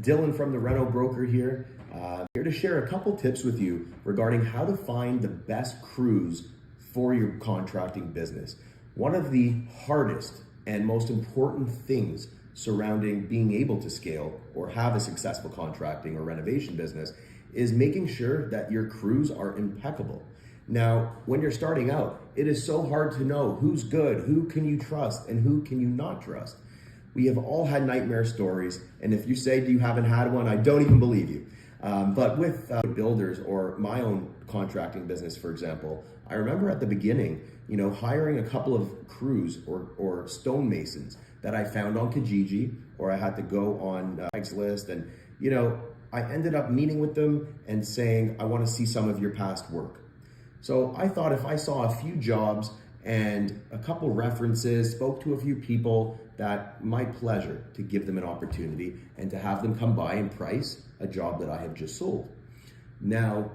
Dylan from the Reno Broker here. Here to share a couple tips with you regarding how to find the best crews for your contracting business. One of the hardest and most important things surrounding being able to scale or have a successful contracting or renovation business is making sure that your crews are impeccable. Now, when you're starting out, it is so hard to know who's good, who can you trust, and who can you not trust. We have all had nightmare stories, and if you say you haven't had one, I don't even believe you. But with builders or my own contracting business, for example, I remember at the beginning, hiring a couple of crews or stonemasons that I found on Kijiji, or I had to go on Craigslist, and I ended up meeting with them and saying, I want to see some of your past work. So I thought if I saw a few jobs and a couple references, spoke to a few people, that my pleasure to give them an opportunity and to have them come by and price a job that I have just sold. Now,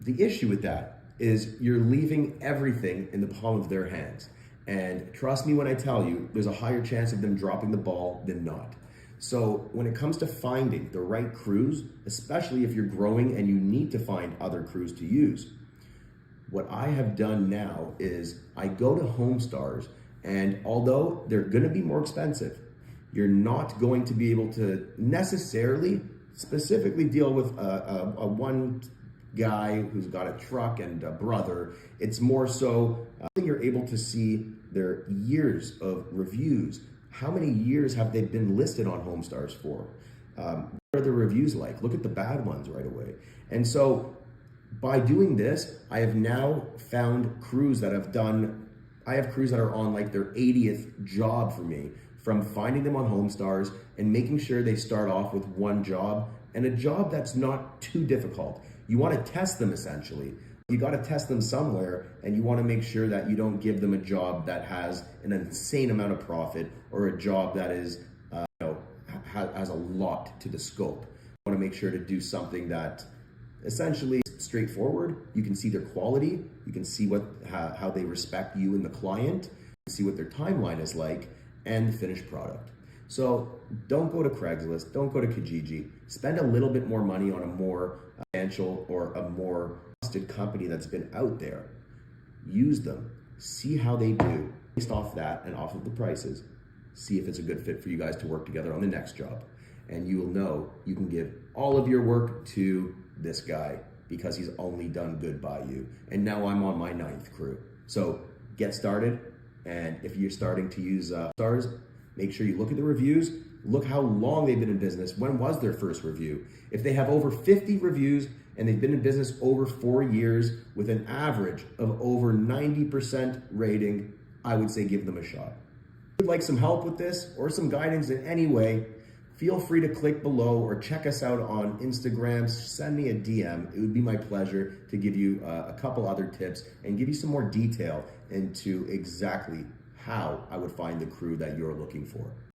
the issue with that is you're leaving everything in the palm of their hands. And trust me when I tell you, there's a higher chance of them dropping the ball than not. So when it comes to finding the right crews, especially if you're growing and you need to find other crews to use, what I have done now is I go to HomeStars, and although they're gonna be more expensive, you're not going to be able to necessarily specifically deal with a one guy who's got a truck and a brother. It's more so you're able to see their years of reviews. How many years have they been listed on HomeStars for? What are the reviews like? Look at the bad ones right away. And so by doing this, I have now found crews that I have crews that are on like their 80th job for me, from finding them on HomeStars and making sure they start off with one job, and a job that's not too difficult. You want to test them essentially. You got to test them somewhere, and you want to make sure that you don't give them a job that has an insane amount of profit or a job that is, has a lot to the scope. You want to make sure to do something that essentially straightforward. You can see their quality, you can see how they respect you and the client, you can see what their timeline is like, and the finished product. So don't go to Craigslist, don't go to Kijiji. Spend a little bit more money on a more financial or a more trusted company that's been out there. Use them, see how they do. Based off that and off of the prices, see if it's a good fit for you guys to work together on the next job. And you will know you can give all of your work to this guy because he's only done good by you. And now I'm on my 9th crew. So get started. And if you're starting to use stars, make sure you look at the reviews, look how long they've been in business. When was their first review? If they have over 50 reviews and they've been in business over 4 years with an average of over 90% rating, I would say give them a shot. If you'd like some help with this or some guidance in any way, feel free to click below or check us out on Instagram. Send me a DM. It would be my pleasure to give you a couple other tips and give you some more detail into exactly how I would find the crew that you're looking for.